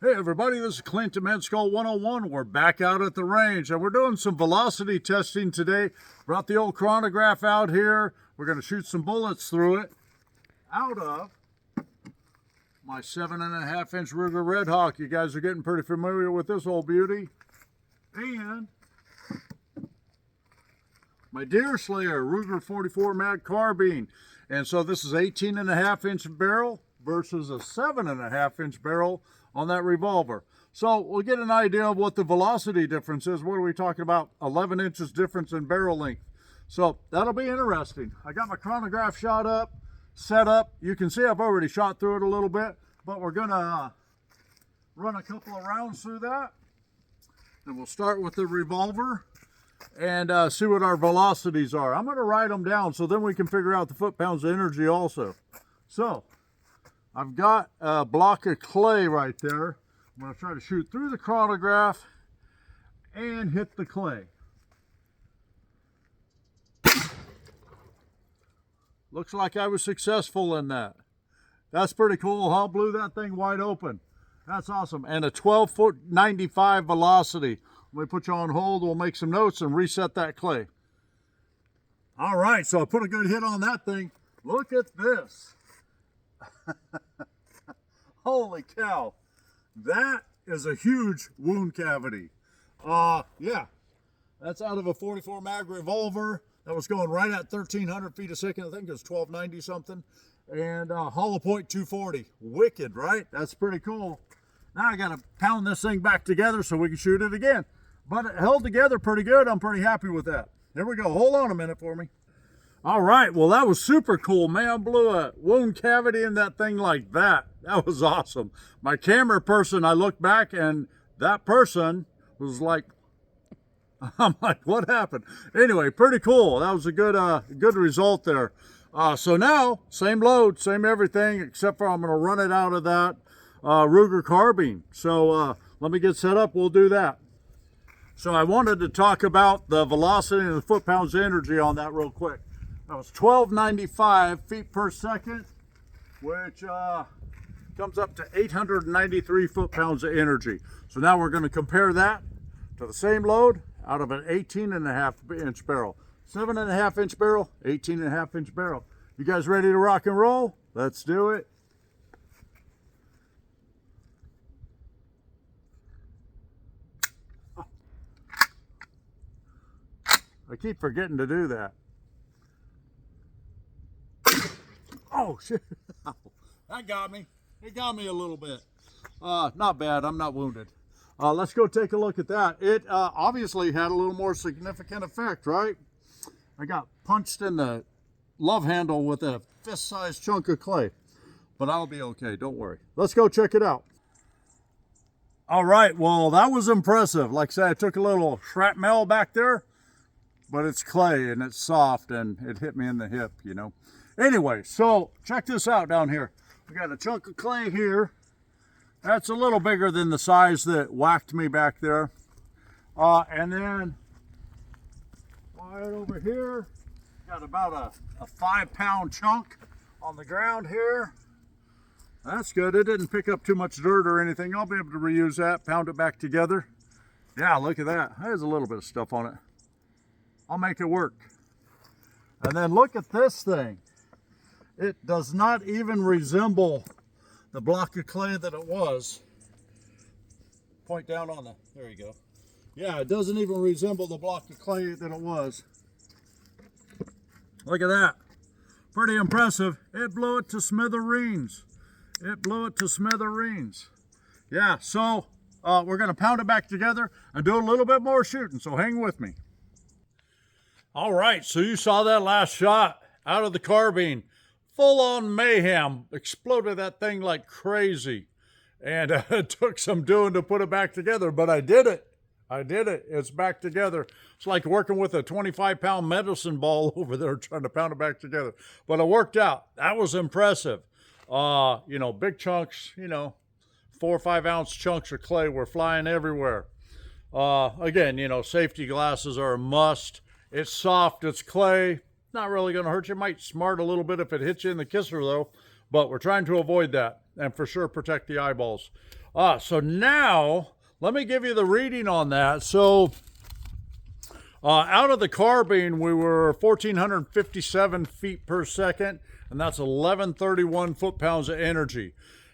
Hey everybody, this is Clint at Med School 101. We're back out at the range and we're doing some velocity testing today. Brought the old chronograph out here. We're going to shoot some bullets through it out of my 7.5-inch Ruger Red Hawk. You guys are getting pretty familiar with this old beauty. And my Deer Slayer Ruger 44 Mag Carbine. And so this is 18.5-inch barrel versus a 7.5-inch barrel on that revolver. So we'll get an idea of what the velocity difference is. What are we talking about? 11 inches difference in barrel length. So that'll be interesting. I got my chronograph shot up, set up. You can see I've already shot through it a little bit, but we're gonna run a couple of rounds through that. And we'll start with the revolver and see what our velocities are. I'm gonna write them down so then we can figure out the foot-pounds of energy also. So I've got a block of clay right there. I'm going to try to shoot through the chronograph and hit the clay. Looks like I was successful in that. That's pretty cool, huh? Blew that thing wide open. That's awesome. And a 12.95 velocity. Let me put you on hold. We'll make some notes and reset that clay. All right, so I put a good hit on that thing. Look at this. Holy cow, that is a huge wound cavity. Yeah, that's out of a 44 mag revolver that was going right at 1300 feet a second. I think it was 1290 something, and hollow point 240. Wicked, right? That's pretty cool. Now I gotta pound this thing back together so we can shoot it again, but it held together pretty good. I'm pretty happy with that. There we go. Hold on a minute for me. All right, well, that was super cool, man. Blew a wound cavity in that thing like that. That was awesome. My camera person, I looked back and that person was like, I'm like, what happened? Anyway, pretty cool. That was a good result there. So now, same load, same everything, except for I'm going to run it out of that Ruger carbine. So let me get set up. We'll do that. So I wanted to talk about the velocity and the foot-pounds of energy on that real quick. That was 1295 feet per second, which comes up to 893 foot-pounds of energy. So now we're going to compare that to the same load out of an 18.5-inch barrel. 7.5-inch barrel, 18.5-inch barrel. You guys ready to rock and roll? Let's do it. I keep forgetting to do that. Oh, shit. That got me. It got me a little bit. Not bad. I'm not wounded. Let's go take a look at that. It obviously had a little more significant effect, right? I got punched in the love handle with a fist-sized chunk of clay. But I'll be okay. Don't worry. Let's go check it out. All right. Well, that was impressive. Like I said, I took a little shrapnel back there. But it's clay and it's soft and it hit me in the hip, you know. Anyway, so check this out down here. We got a chunk of clay here. That's a little bigger than the size that whacked me back there. And then right over here, got about a 5-pound chunk on the ground here. That's good. It didn't pick up too much dirt or anything. I'll be able to reuse that, pound it back together. Yeah, look at that. There's a little bit of stuff on it. I'll make it work. And then look at this thing. It does not even resemble the block of clay that it was. Point down on the, there you go. Yeah, it doesn't even resemble the block of clay that it was. Look at that. Pretty impressive. It blew it to smithereens. It blew it to smithereens. Yeah, so we're gonna pound it back together and do a little bit more shooting, so hang with me. All right, so you saw that last shot out of the carbine. Full-on mayhem. Exploded that thing like crazy. And it took some doing to put it back together, but I did it. I did it. It's back together. It's like working with a 25-pound medicine ball over there trying to pound it back together. But it worked out. That was impressive. You know, big chunks, you know, 4 or 5 ounce chunks of clay were flying everywhere. Again, you know, safety glasses are a must. It's soft, it's clay, not really going to hurt you. It might smart a little bit if it hits you in the kisser though, but we're trying to avoid that and for sure protect the eyeballs. So now, let me give you the reading on that. So, out of the carbine, we were 1,457 feet per second, and that's 1,131 foot-pounds of energy,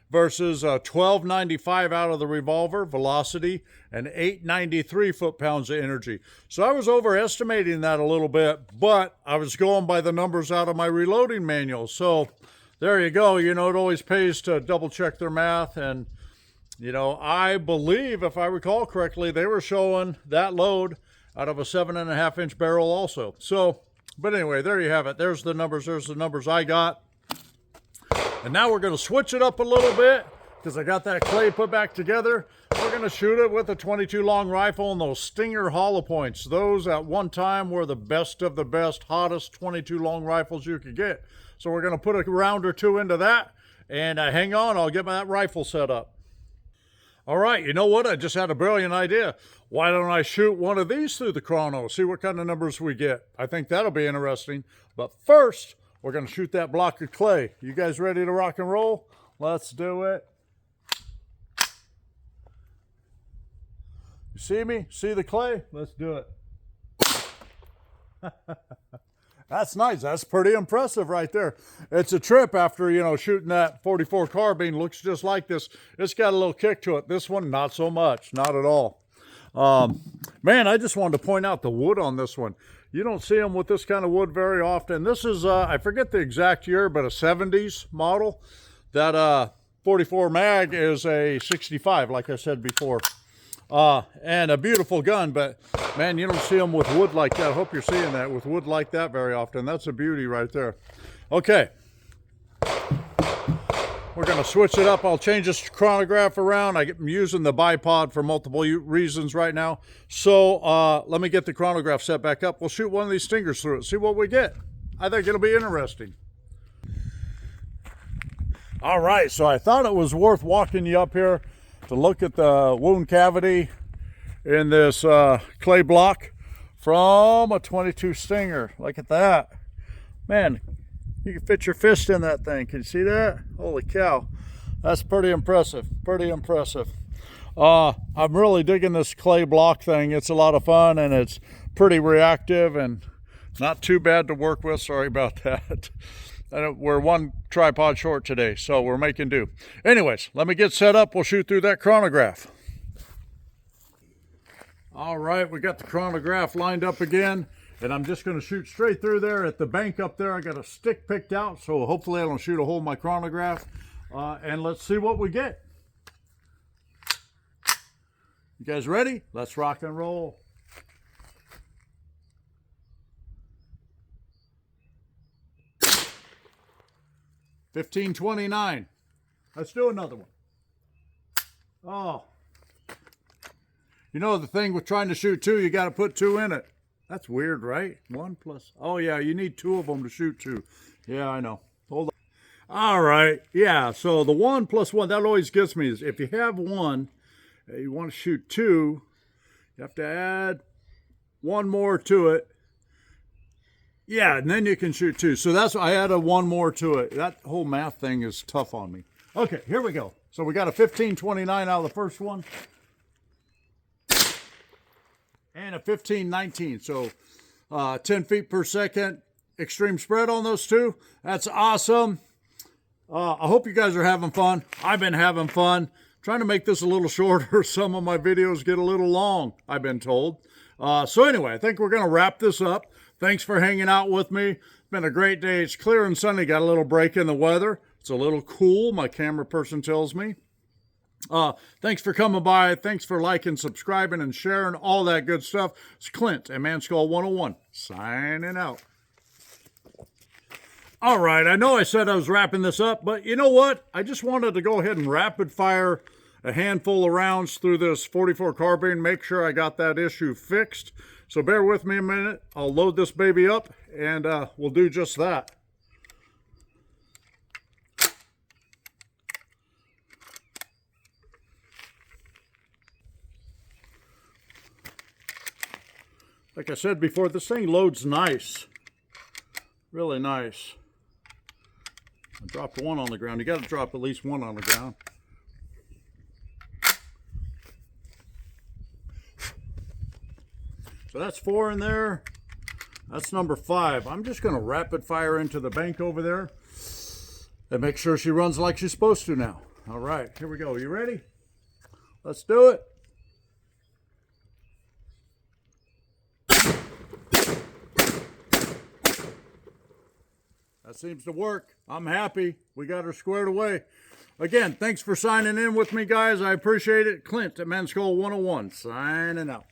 versus 1,295 out of the revolver, velocity, and 893 foot-pounds of energy. So I was overestimating that a little bit, but I was going by the numbers out of my reloading manual. So there you go. You know, it always pays to double-check their math, and you know, I believe, if I recall correctly, they were showing that load out of a 7.5-inch barrel also. So, but anyway, there you have it. There's the numbers I got. And now we're going to switch it up a little bit, because I got that clay put back together. We're going to shoot it with a 22 long rifle and those Stinger hollow points. Those at one time were the best of the best, hottest 22 long rifles you could get. So we're going to put a round or two into that, and hang on, I'll get that rifle set up. All right, you know what? I just had a brilliant idea. Why don't I shoot one of these through the chrono, see what kind of numbers we get? I think that'll be interesting. But first, we're going to shoot that block of clay. You guys ready to rock and roll? Let's do it. You see me? See the clay? Let's do it. That's nice. That's pretty impressive right there. It's a trip after, you know, shooting that 44 carbine. Looks just like this. It's got a little kick to it. This one, not so much. Not at all. Man, I just wanted to point out the wood on this one. You don't see them with this kind of wood very often. This is, I forget the exact year, but a 70s model. That 44 mag is a 65, like I said before. And a beautiful gun, but man, you don't see them with wood like that. I hope you're seeing that with wood like that very often. That's a beauty right there. Okay. We're going to switch it up. I'll change this chronograph around. I'm using the bipod for multiple reasons right now. So let me get the chronograph set back up. We'll shoot one of these Stingers through it, see what we get. I think it'll be interesting. All right, so I thought it was worth walking you up here to look at the wound cavity in this clay block from a 22 Stinger. Look at that. Man, you can fit your fist in that thing. Can you see that? Holy cow. That's pretty impressive. Pretty impressive. I'm really digging this clay block thing. It's a lot of fun, and it's pretty reactive and not too bad to work with. Sorry about that. We're one tripod short today, so we're making do. Anyways, let me get set up. We'll shoot through that chronograph. All right, we got the chronograph lined up again, and I'm just going to shoot straight through there at the bank up there. I got a stick picked out, so hopefully I don't shoot a hole in my chronograph. And let's see what we get. You guys ready? Let's rock and roll. $15.29. Let's do another one. Oh. You know the thing with trying to shoot two, you got to put two in it. That's weird, right? One plus. Oh, yeah, you need two of them to shoot two. Yeah, I know. Hold on. All right. Yeah, so the 1 plus 1, that always gets me. Is if you have one, you want to shoot two, you have to add one more to it. Yeah, and then you can shoot two. So that's why I added one more to it. That whole math thing is tough on me. Okay, here we go. So we got a 15.29 out of the first one. And a 15.19. So 10 feet per second. Extreme spread on those two. That's awesome. I hope you guys are having fun. I've been having fun. Trying to make this a little shorter. Some of my videos get a little long, I've been told. So anyway, I think we're going to wrap this up. Thanks for hanging out with me. It's been a great day. It's clear and sunny. Got a little break in the weather. It's a little cool, my camera person tells me. Thanks for coming by. Thanks for liking, subscribing, and sharing, all that good stuff. It's Clint at Manskull 101, signing out. All right, I know I said I was wrapping this up, but you know what? I just wanted to go ahead and rapid fire a handful of rounds through this 44 carbine, make sure I got that issue fixed. So bear with me a minute. I'll load this baby up, and we'll do just that. Like I said before, this thing loads nice. Really nice. I dropped one on the ground. You got to drop at least one on the ground. So that's 4 in there. That's number 5. I'm just going to rapid fire into the bank over there and make sure she runs like she's supposed to now. All right, here we go. You ready? Let's do it. That seems to work. I'm happy. We got her squared away. Again, thanks for signing in with me, guys. I appreciate it. Clint at Men's School 101, signing out.